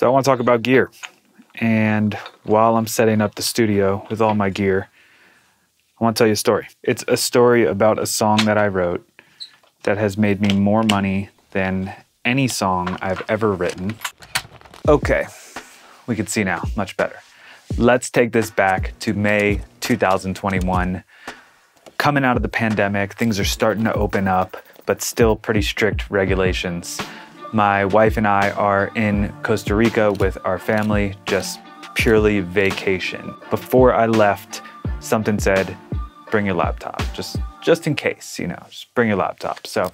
So I want to talk about gear. And while I'm setting up the studio with all my gear, I want to tell you a story. It's a story about a song that I wrote that has made me more money than any song I've ever written. Okay, we can see now, much better. Let's take this back to May 2021. Coming out of the pandemic, things are starting to open up, but still pretty strict regulations. My wife and I are in Costa Rica with our family, just purely vacation. Before I left, something said, bring your laptop, just in case, just bring your laptop. So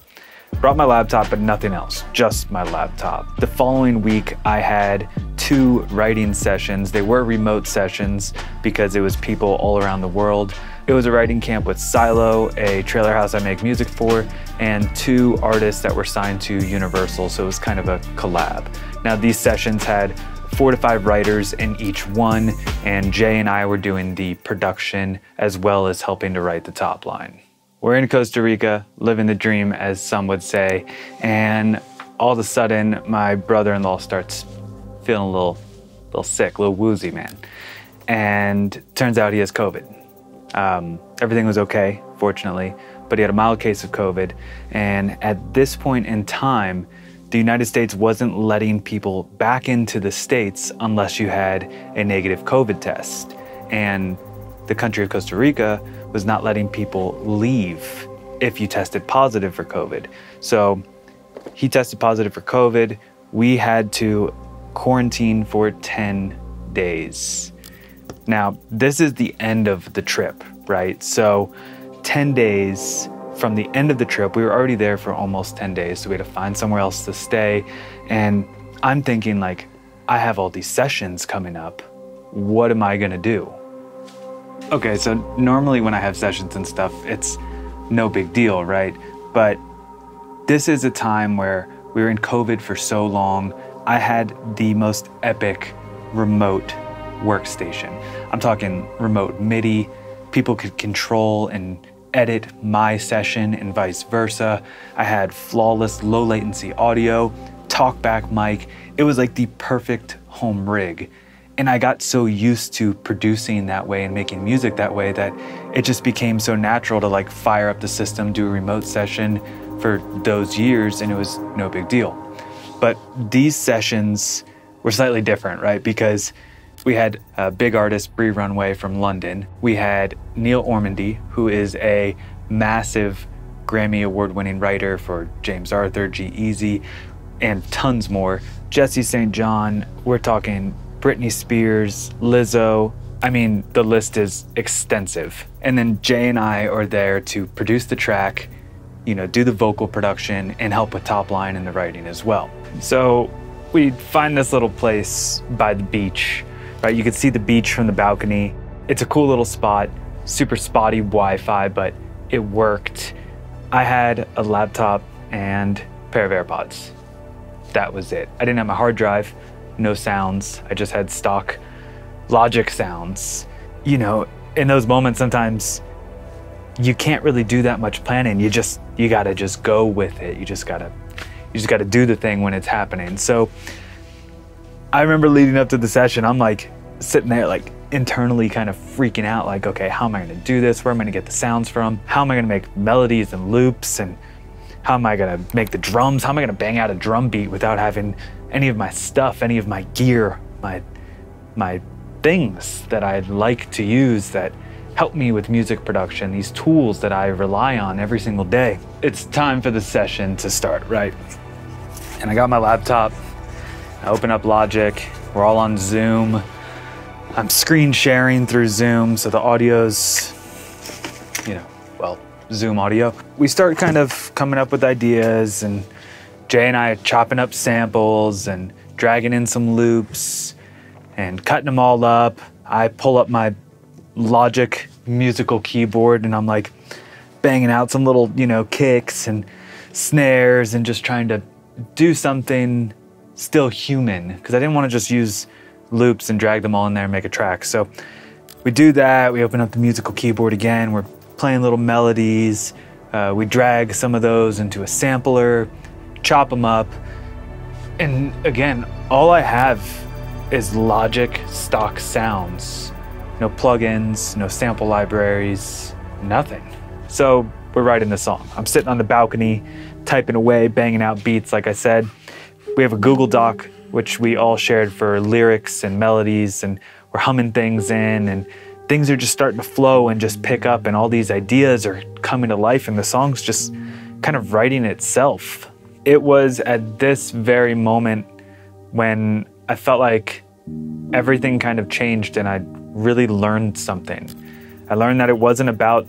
brought my laptop, but nothing else, just my laptop. The following week, I had 2 writing sessions. They were remote sessions because it was people all around the world. It was a writing camp with Silo, a trailer house I make music for, and 2 artists that were signed to Universal, so it was kind of a collab. Now these sessions had 4 to 5 writers in each one, and Jay and I were doing the production as well as helping to write the top line. We're in Costa Rica, living the dream, as some would say, and all of a sudden my brother-in-law starts feeling a little sick, a little woozy, man. And turns out he has COVID. Everything was okay, fortunately, but he had a mild case of COVID. And at this point in time, the United States wasn't letting people back into the States unless you had a negative COVID test. And the country of Costa Rica was not letting people leave if you tested positive for COVID. So he tested positive for COVID. We had to quarantine for 10 days. Now, this is the end of the trip, right? So 10 days from the end of the trip, we were already there for almost 10 days, so we had to find somewhere else to stay. And I'm thinking, like, I have all these sessions coming up. What am I gonna do? Okay, so normally when I have sessions and stuff, it's no big deal, right? But this is a time where we were in COVID for so long. I had the most epic remote workstation. I'm talking remote MIDI. People could control and edit my session and vice versa. I had flawless low latency audio, talkback mic. It was like the perfect home rig. And I got so used to producing that way and making music that way that it just became so natural to like fire up the system, do a remote session for those years, and it was no big deal. But these sessions were slightly different, right? Because we had a big artist, Bree Runway from London. We had Neil Ormandy, who is a massive Grammy award-winning writer for James Arthur, G-Eazy, and tons more. Jesse St. John, we're talking Britney Spears, Lizzo. I mean, the list is extensive. And then Jay and I are there to produce the track, do the vocal production and help with top line and the writing as well. So we find this little place by the beach, right? You could see the beach from the balcony. It's a cool little spot, super spotty Wi-Fi, but it worked. I had a laptop and a pair of AirPods. That was it. I didn't have my hard drive, no sounds. I just had stock Logic sounds. In those moments, sometimes you can't really do that much planning. You gotta just go with it. You just gotta do the thing when it's happening. So I remember leading up to the session, I'm like sitting there like internally kind of freaking out, like, okay, how am I gonna do this? Where am I gonna get the sounds from? How am I gonna make melodies and loops? And how am I gonna make the drums? How am I gonna bang out a drum beat without having any of my stuff, any of my gear, my things that I'd like to use that help me with music production, these tools that I rely on every single day? It's time for the session to start, right? And I got my laptop, I open up Logic, we're all on Zoom. I'm screen sharing through Zoom, so the audio's, Zoom audio. We start kind of coming up with ideas, and Jay and I are chopping up samples and dragging in some loops and cutting them all up. I pull up my Logic musical keyboard and I'm like banging out some little, kicks and snares and just trying to do something still human, because I didn't want to just use loops and drag them all in there and make a track. So we do that, we open up the musical keyboard again, we're playing little melodies, we drag some of those into a sampler, chop them up, And again, all I have is Logic stock sounds. No plugins, no sample libraries, nothing. So we're writing the song. I'm sitting on the balcony, typing away, banging out beats, like I said. We have a Google Doc, which we all shared for lyrics and melodies, and we're humming things in, and things are just starting to flow and just pick up, and all these ideas are coming to life, and the song's just kind of writing itself. It was at this very moment when I felt like everything kind of changed and I really learned something. I learned that it wasn't about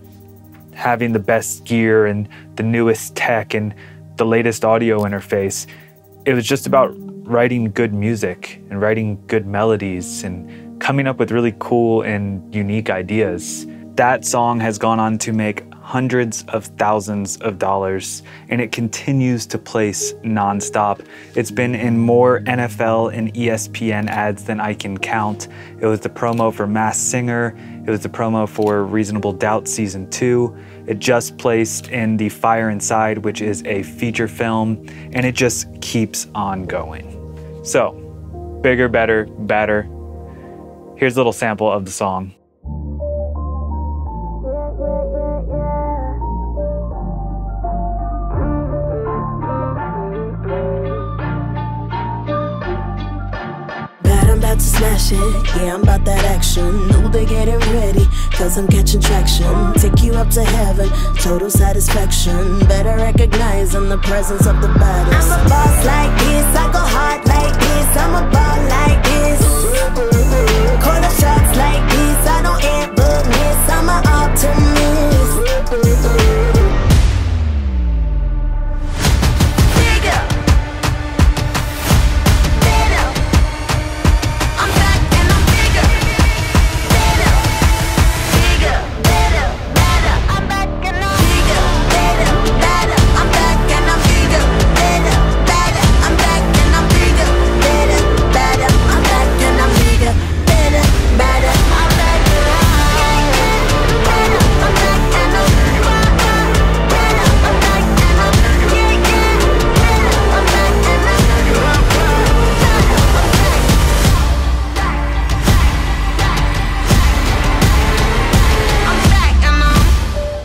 having the best gear and the newest tech and the latest audio interface. It was just about writing good music and writing good melodies and coming up with really cool and unique ideas. That song has gone on to make hundreds of thousands of dollars, and it continues to place nonstop. It's been in more NFL and ESPN ads than I can count. It was the promo for Masked Singer. It was the promo for Reasonable Doubt Season 2. It just placed in The Fire Inside, which is a feature film, and it just keeps on going. So, bigger, better, badder. Here's a little sample of the song. To smash it, yeah, I'm about that action. Know they're getting ready, cause I'm catching traction. Take you up to heaven, total satisfaction. Better recognize in the presence of the baddest. I'm a boss like this, I go hard like this. I'm a ball like this. Call the shots like this, I don't ever miss. I'm an optimist.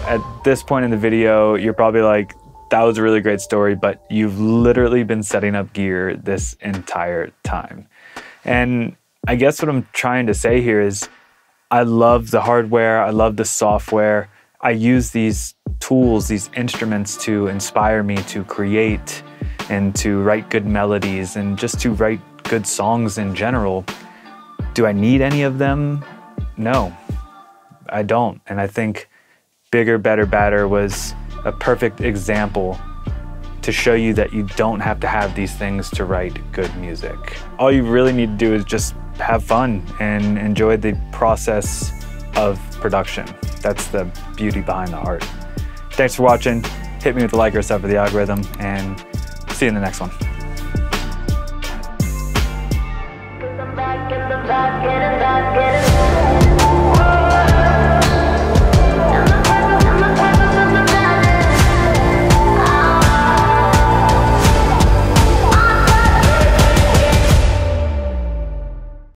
At this point in the video, you're probably like, that was a really great story, but you've literally been setting up gear this entire time. And I guess what I'm trying to say here is I love the hardware, I love the software. I use these tools, these instruments to inspire me to create and to write good melodies and just to write good songs in general. Do I need any of them? No, I don't. And I think Bigger, Better, Badder was a perfect example to show you that you don't have to have these things to write good music. All you really need to do is just have fun and enjoy the process of production. That's the beauty behind the art. Thanks for watching. Hit me with a like or a sub for the algorithm, and see you in the next one. Getting back,